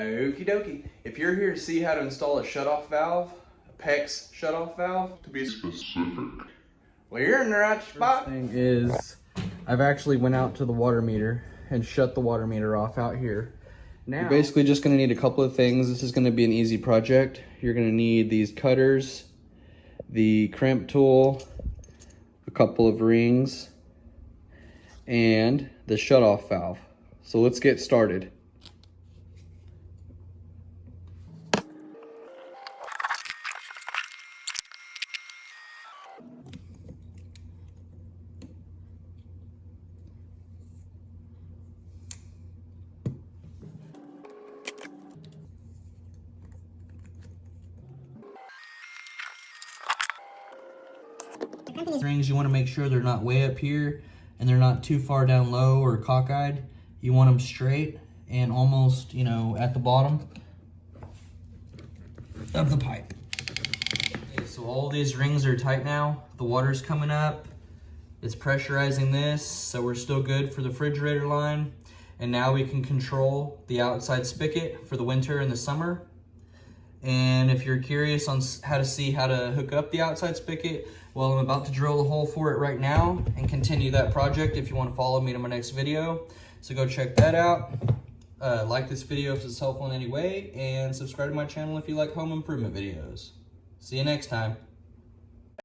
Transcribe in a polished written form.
Okie dokie. If you're here to see how to install a shutoff valve, a PEX shutoff valve, to be specific, well, you're in the right spot. First thing is, I've actually went out to the water meter and shut the water meter off out here. Now, you're basically just gonna need a couple of things. This is gonna be an easy project. You're gonna need these cutters, the crimp tool, a couple of rings, and the shutoff valve. So let's get started. Rings, you want to make sure they're not way up here and they're not too far down low or cockeyed. You want them straight and almost, you know, at the bottom of the pipe. Okay, so all these rings are tight now. The water's coming up. It's pressurizing this, so we're still good for the refrigerator line. And now we can control the outside spigot for the winter and the summer. And if you're curious on how to hook up the outside spigot, well, I'm about to drill a hole for it right now and continue that project if you want to follow me to my next video. So go check that out. Like this video if it's helpful in any way, and subscribe to my channel if you like home improvement videos. See you next time.